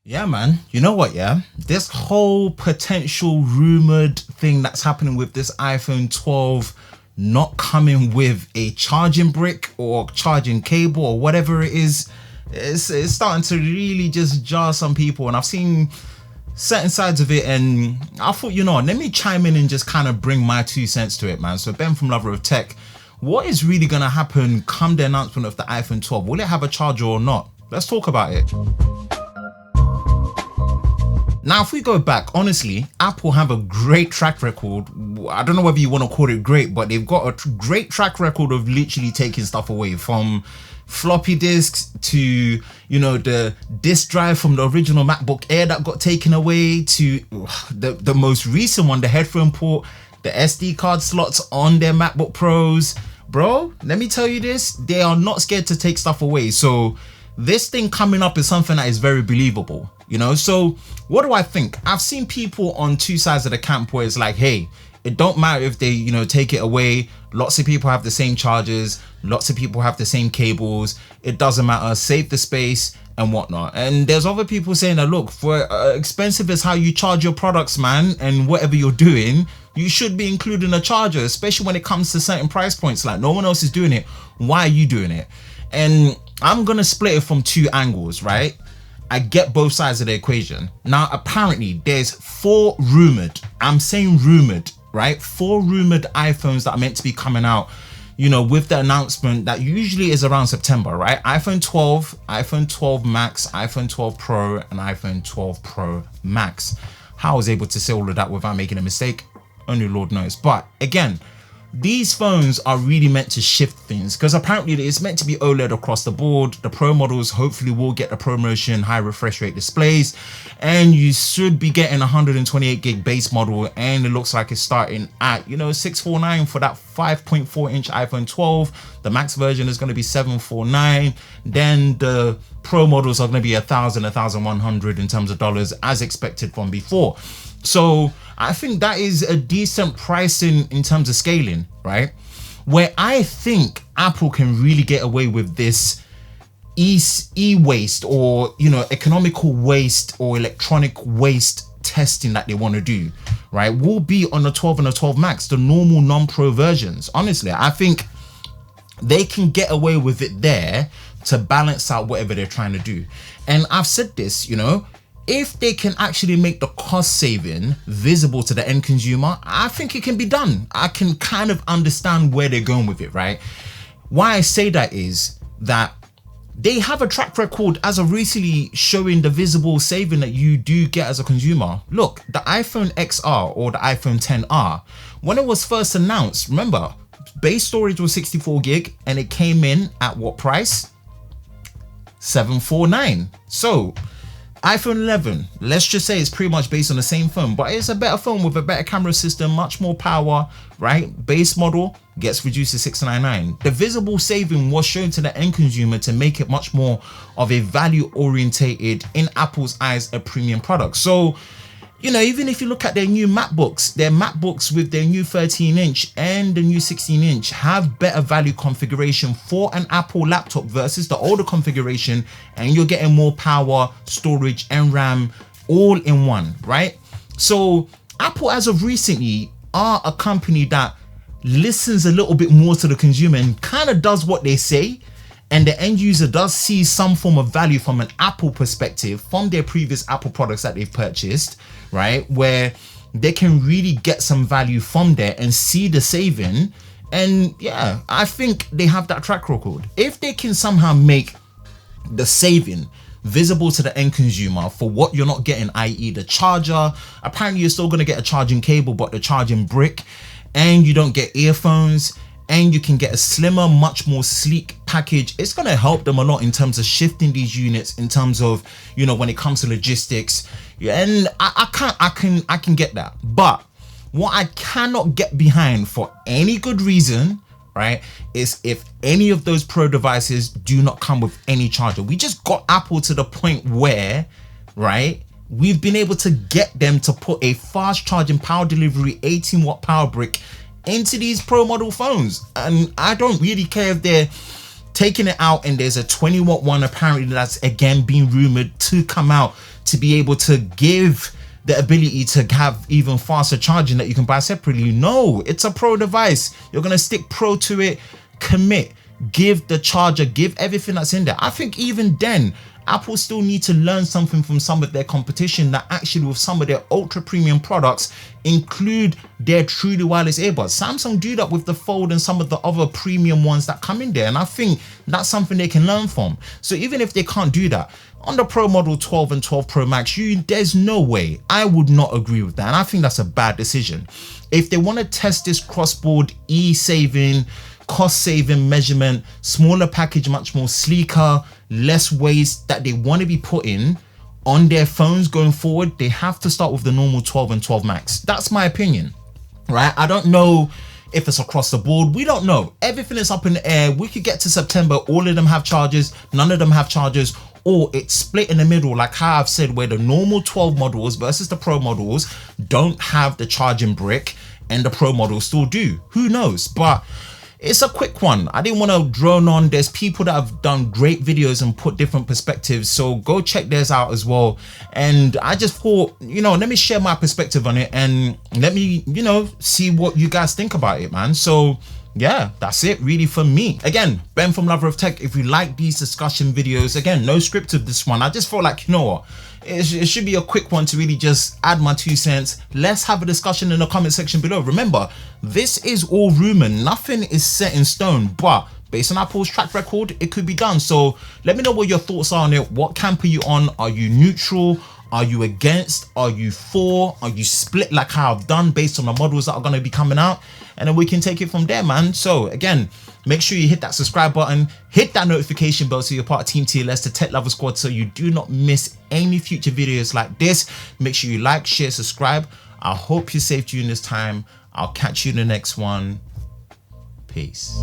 Yeah, man. You know what? Yeah, this whole potential rumored thing that's happening with this iPhone 12 not coming with a charging brick or charging cable or whatever it is, it's starting to really just jar some people. And I've seen certain sides of it, and I thought, let me chime in and just kind of bring my 2 cents to it, man. So Ben from Lover of Tech, what is really going to happen come the announcement of the iPhone 12? Will it have a charger or not? Let's talk about it. Now, if we go back, honestly, Apple have a great track record. I don't know whether you want to call it great, but they've got a great track record of literally taking stuff away, from floppy disks to, the disk drive from the original MacBook Air that got taken away, to the most recent one, the headphone port, the SD card slots on their MacBook Pros. Bro, let me tell you this, they are not scared to take stuff away. So this thing coming up is something that is very believable. So what do I think? I've seen people on two sides of the camp where it's like, hey, it don't matter if they, take it away. Lots of people have the same chargers. Lots of people have the same cables. It doesn't matter. Save the space and whatnot. And there's other people saying that, look, for expensive as how you charge your products, man, and whatever you're doing, you should be including a charger, especially when it comes to certain price points. Like, no one else is doing it. Why are you doing it? And I'm going to split it from two angles, right? I get both sides of the equation. Now, apparently, there's 4 rumored, I'm saying rumored, right? 4 rumored iPhones that are meant to be coming out, with the announcement that usually is around September, right? iPhone 12, iPhone 12 Max, iPhone 12 Pro, and iPhone 12 Pro Max. How I was able to say all of that without making a mistake, only Lord knows. But again, these phones are really meant to shift things, because apparently it's meant to be OLED across the board. The Pro models hopefully will get the ProMotion high refresh rate displays, and you should be getting 128 gig base model, and it looks like it's starting at 649 for that 5.4 inch iPhone 12. The Max version is going to be 749. Then the Pro models are going to be 1,100 in terms of dollars, as expected from before. So I think that is a decent pricing in terms of scaling, right? Where I think Apple can really get away with this e-waste, or, economical waste or electronic waste testing that they want to do, right, will be on the 12 and the 12 Max, the normal non-Pro versions. Honestly, I think they can get away with it there to balance out whatever they're trying to do. And I've said this, if they can actually make the cost saving visible to the end consumer, I think it can be done. I can kind of understand where they're going with it, right? Why I say that is that they have a track record as of recently showing the visible saving that you do get as a consumer. Look, the iPhone XR or the iPhone XR, when it was first announced, remember, base storage was 64 gig and it came in at what price? $749. So iPhone 11, let's just say it's pretty much based on the same phone, but it's a better phone with a better camera system, much more power, right? Base model gets reduced to $699. The visible saving was shown to the end consumer to make it much more of a value orientated, in Apple's eyes, a premium product. So, even if you look at their new MacBooks with their new 13-inch and the new 16-inch have better value configuration for an Apple laptop versus the older configuration, and you're getting more power, storage, and RAM all in one, right? So Apple, as of recently, are a company that listens a little bit more to the consumer and kind of does what they say, and the end user does see some form of value from an Apple perspective from their previous Apple products that they've purchased, right? Where they can really get some value from there and see the saving. And yeah, I think they have that track record. If they can somehow make the saving visible to the end consumer for what you're not getting, i.e. the charger, apparently you're still going to get a charging cable, but the charging brick, and you don't get earphones, and you can get a slimmer, much more sleek package. It's going to help them a lot in terms of shifting these units, in terms of, when it comes to logistics. And I can get that. But what I cannot get behind for any good reason, right, is if any of those Pro devices do not come with any charger. We just got Apple to the point where, right, we've been able to get them to put a fast charging power delivery 18-watt power brick into these Pro model phones. And I don't really care if they're taking it out and there's a 20-watt one apparently that's again being rumored to come out to be able to give the ability to have even faster charging that you can buy separately. No, it's a pro device. You're gonna stick pro to it, commit, give the charger, give everything that's in there. I think even then, Apple still need to learn something from some of their competition that actually with some of their ultra premium products include their truly wireless earbuds. Samsung do that with the Fold and some of the other premium ones that come in there, and I think that's something they can learn from. So even if they can't do that on the Pro Model 12 and 12 Pro Max, there's no way. I would not agree with that, and I think that's a bad decision. If they want to test this cross-board e-saving, cost-saving measurement, smaller package, much more sleeker, less waste that they want to be putting on their phones going forward, they have to start with the normal 12 and 12 Max. That's my opinion, right? I don't know if it's across the board. We don't know. Everything is up in the air. We could get to September, all of them have chargers, none of them have chargers, or it's split in the middle, like how I've said, where the normal 12 models versus the Pro models don't have the charging brick and the Pro models still do. Who knows? But it's a quick one. I didn't want to drone on. There's people that have done great videos and put different perspectives, so go check theirs out as well. And I just thought, let me share my perspective on it and let me, see what you guys think about it, man. So yeah, that's it really for me. Again, Ben from Lover of Tech. If you like these discussion videos, again, no script of this one. I just felt like, what? It should be a quick one to really just add my 2 cents. Let's have a discussion in the comment section below. Remember, this is all rumor. Nothing is set in stone, but based on Apple's track record, it could be done. So let me know what your thoughts are on it. What camp are you on? Are you neutral? Are you against? Are you for? Are you split like how I've done based on the models that are going to be coming out? And then we can take it from there, man. So again, make sure you hit that subscribe button, hit that notification bell so you're part of Team TLS, the Tech Lover Squad, so you do not miss any future videos like this. Make sure you like, share, subscribe. I hope you're safe during this time. I'll catch you in the next one. Peace.